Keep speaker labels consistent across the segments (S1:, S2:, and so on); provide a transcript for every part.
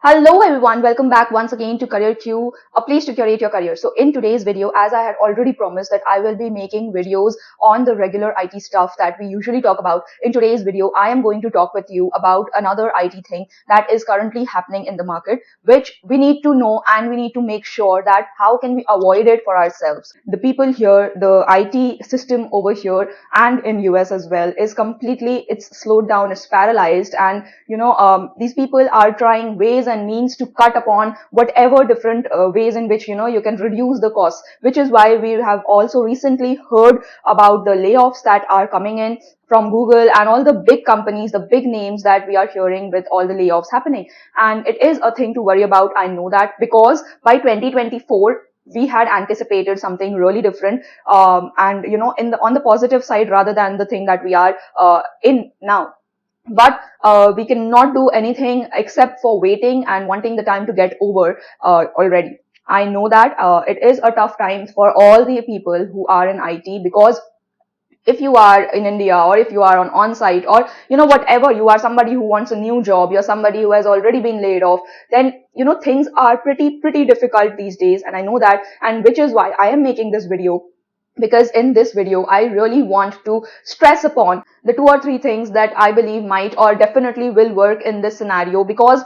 S1: Hello everyone, welcome back once again to CareerQ, a place to curate your career. So in today's video, as I had already promised that I will be making videos on the regular IT stuff that we usually talk about. In today's video, I am going to talk with you about another IT thing that is currently happening in the market, which we need to know and we need to make sure that how can we avoid it for ourselves. The people here, the IT system over here and in US as well is completely, it's slowed down, it's paralyzed, and these people are trying ways and means to cut upon whatever different ways in which you can reduce the costs, which is why we have also recently heard about the layoffs that are coming in from Google and all the big companies, the big names that we are hearing with all the layoffs happening. And it is a thing to worry about. I know that because by 2024 we had anticipated something really different, and on the positive side rather than the thing that we are in now. But we cannot do anything except for waiting and wanting the time to get over already. I know that it is a tough time for all the people who are in IT, because if you are in India or if you are on-site, or whatever, you are somebody who wants a new job, you're somebody who has already been laid off, then things are pretty difficult these days. And I know that, and which is why I am making this video, because in this video I really want to stress upon the two or three things that I believe might or definitely will work in this scenario. Because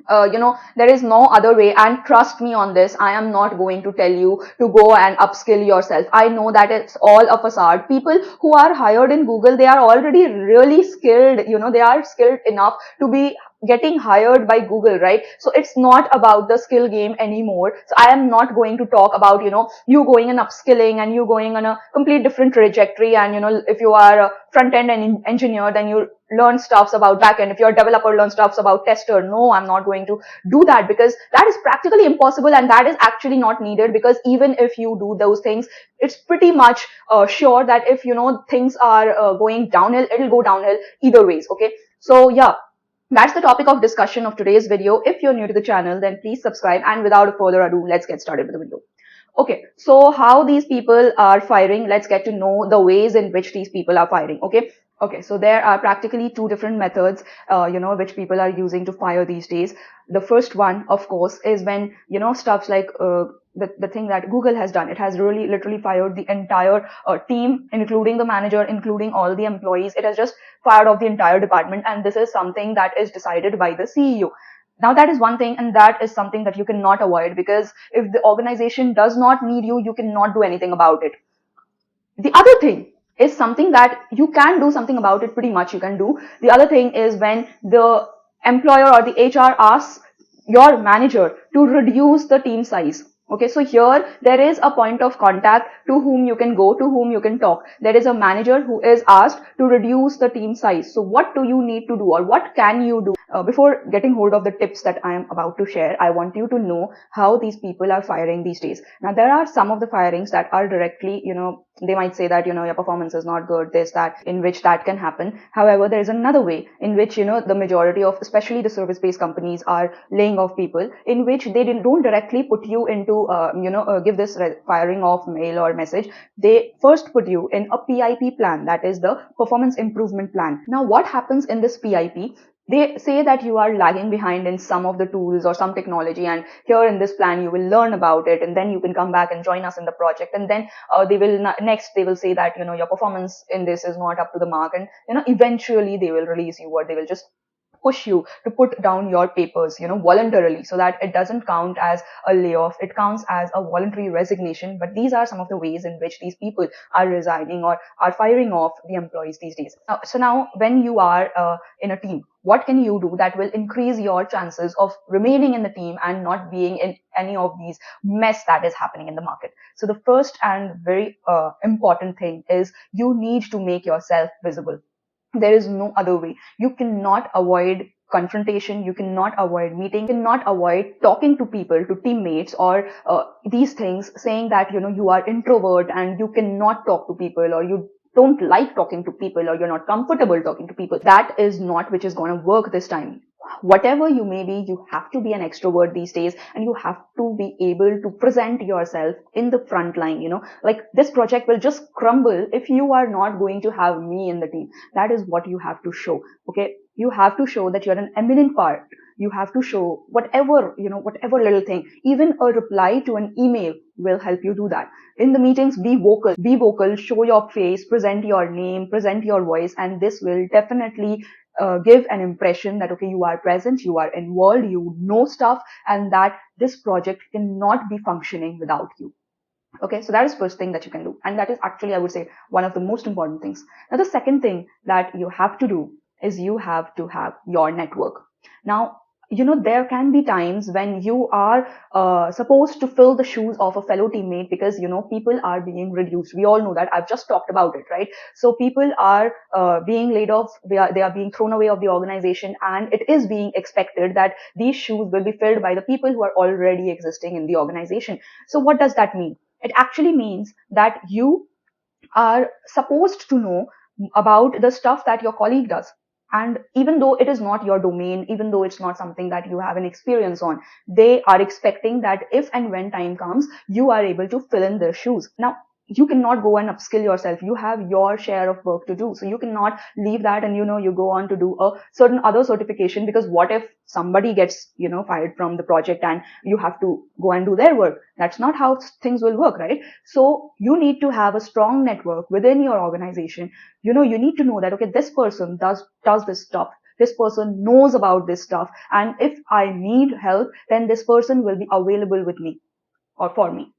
S1: there is no other way, and trust me on this, I am not going to tell you to go and upskill yourself. I know that it's all a facade. People who are hired in Google, they are already really skilled, they are skilled enough to be getting hired by Google, right? So it's not about the skill game anymore. So I am not going to talk about you going and upskilling and you going on a complete different trajectory, and if you are a front end engineer, then you learn stuffs about backend. If you're a developer, learn stuffs about tester. No, I'm not going to do that, because that is practically impossible and that is actually not needed. Because even if you do those things, it's pretty much sure that if things are going downhill, it'll go downhill either ways. Okay, so yeah, that's the topic of discussion of today's video. If you're new to the channel, then please subscribe, and without further ado, let's get started with the video. Okay, so how these people are firing, let's get to know the ways in which these people are firing. Okay, so there are practically two different methods, which people are using to fire these days. The first one, of course, is when, stuff like the thing that Google has done. It has really literally fired the entire team, including the manager, including all the employees. It has just fired off the entire department, and this is something that is decided by the CEO. Now that is one thing, and that is something that you cannot avoid, because if the organization does not need you, you cannot do anything about it. The other thing is something that you can do something about it, pretty much you can do. The other thing is when the employer or the HR asks your manager to reduce the team size. Okay, so here there is a point of contact to whom you can go, to whom you can talk. There is a manager who is asked to reduce the team size. So what do you need to do, or what can you do? Before getting hold of the tips that I am about to share, I want you to know how these people are firing these days. Now, there are some of the firings that are directly, they might say that, your performance is not good, this, that, in which that can happen. However, there is another way in which, the majority of, especially the service-based companies, are laying off people, in which they don't directly put you into, give this firing off mail or message. They first put you in a PIP plan, that is the performance improvement plan. Now, what happens in this PIP? They say that you are lagging behind in some of the tools or some technology, and here in this plan you will learn about it, and then you can come back and join us in the project. And then they will say that your performance in this is not up to the mark, and eventually they will release you, or they will just push you to put down your papers voluntarily, so that it doesn't count as a layoff, it counts as a voluntary resignation. But these are some of the ways in which these people are resigning or are firing off the employees these days. So now when you are in a team, what can you do that will increase your chances of remaining in the team and not being in any of these mess that is happening in the market? So the first and very important thing is you need to make yourself visible. There is no other way. You cannot avoid confrontation, you cannot avoid meeting, you cannot avoid talking to people, to teammates, or these things, saying that you are introvert and you cannot talk to people, or you don't like talking to people, or you're not comfortable talking to people. That is not which is going to work this time. Whatever you may be, you have to be an extrovert these days, and you have to be able to present yourself in the front line. Like, this project will just crumble if you are not going to have me in the team. That is what you have to show. Okay, you have to show that you're an eminent part. you have to show whatever, whatever little thing. Even a reply to an email will help you do that. In the meetings, be vocal, show your face, present your name, present your voice, and this will definitely give an impression that, okay, you are present, you are involved, you know stuff, and that this project cannot be functioning without you. Okay, so that is first thing that you can do. And that is actually, I would say, one of the most important things. Now, the second thing that you have to do is you have to have your network. Now, there can be times when you are supposed to fill the shoes of a fellow teammate because, people are being reduced. We all know that. I've just talked about it, right? So people are being laid off. They are being thrown away of the organization, and it is being expected that these shoes will be filled by the people who are already existing in the organization. So what does that mean? It actually means that you are supposed to know about the stuff that your colleague does. And even though it is not your domain, even though it's not something that you have an experience on, they are expecting that if and when time comes, you are able to fill in their shoes. Now, you cannot go and upskill yourself. You have your share of work to do. So you cannot leave that and, you go on to do a certain other certification, because what if somebody gets, fired from the project and you have to go and do their work? That's not how things will work, right? So you need to have a strong network within your organization. You need to know that, okay, this person does this stuff. This person knows about this stuff. And if I need help, then this person will be available with me or for me.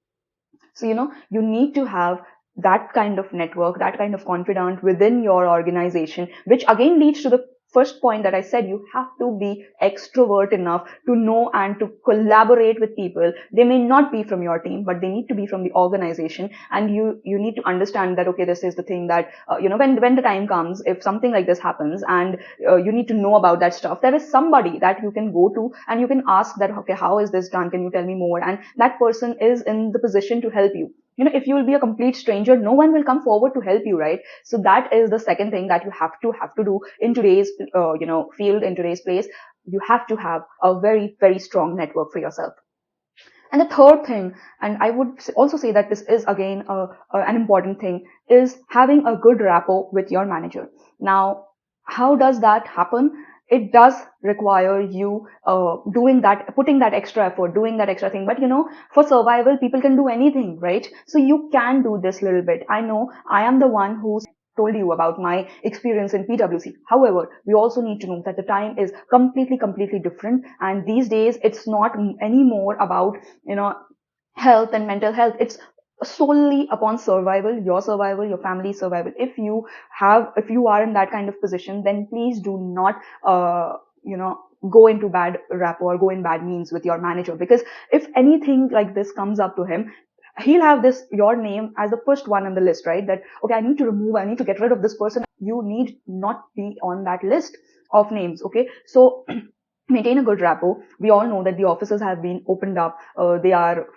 S1: So, you need to have that kind of network, that kind of confidant within your organization, which again leads to the first point that I said. You have to be extrovert enough to know and to collaborate with people. They may not be from your team, but they need to be from the organization. And you need to understand that, okay, this is the thing that, when the time comes, if something like this happens and you need to know about that stuff, there is somebody that you can go to and you can ask that, okay, how is this done? Can you tell me more? And that person is in the position to help you. If you will be a complete stranger, no one will come forward to help you, right? So that is the second thing that you have to do in today's field, in today's place. You have to have a very, very strong network for yourself. And the third thing, and I would also say that this is again an important thing, is having a good rapport with your manager. Now, how does that happen? It does require you putting that extra effort, doing that extra thing. But for survival, people can do anything, right? So you can do this little bit. I know I am the one who's told you about my experience in PwC. However, we also need to know that the time is completely different. And these days, it's not anymore about, health and mental health. It's solely upon survival, your family's survival. If you are in that kind of position, then please do not, go into bad rapport, go in bad means with your manager, because if anything like this comes up to him, he'll have your name as the first one on the list, right? That, okay, I need to get rid of this person. You need not be on that list of names. Okay, so maintain a good rapport. We all know that the offices have been opened up. They are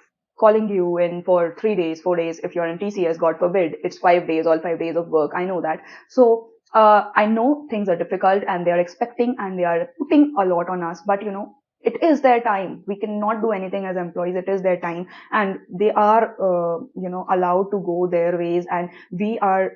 S1: calling you in for 3 days, 4 days. If you're in TCS, God forbid, it's 5 days, all 5 days of work. I know that. So I know things are difficult and they are expecting and they are putting a lot on us, but it is their time. We cannot do anything as employees. It is their time, and they are, allowed to go their ways, and we are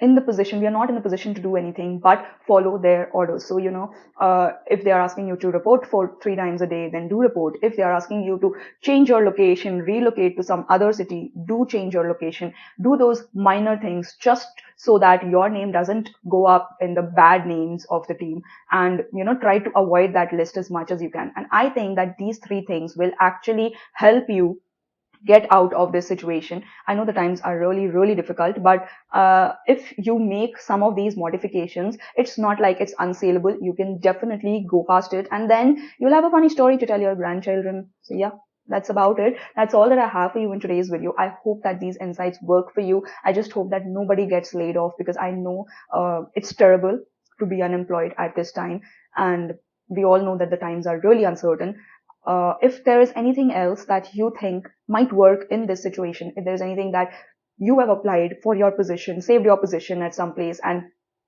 S1: not in a position to do anything but follow their orders. So, if they are asking you to report for 3 times a day, then do report. If they are asking you to change your location, relocate to some other city, do change your location. Do those minor things just so that your name doesn't go up in the bad names of the team, and, try to avoid that list as much as you can. And I think that these 3 things will actually help you get out of this situation. I know the times are really difficult, but if you make some of these modifications, it's not like it's unsaleable. You can definitely go past it, and then you'll have a funny story to tell your grandchildren. So yeah, that's about it. That's all that I have for you in today's video. I hope that these insights work for you. I just hope that nobody gets laid off, because I know it's terrible to be unemployed at this time, and we all know that the times are really uncertain. If there is anything else that you think might work in this situation, if there's anything that you have applied for your position, saved your position at some place, and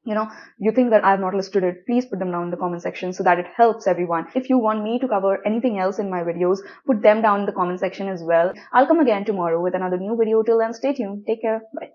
S1: you think that I have not listed it, please put them down in the comment section so that it helps everyone. If you want me to cover anything else in my videos, put them down in the comment section as well. I'll come again tomorrow with another new video. Till then, stay tuned. Take care. Bye.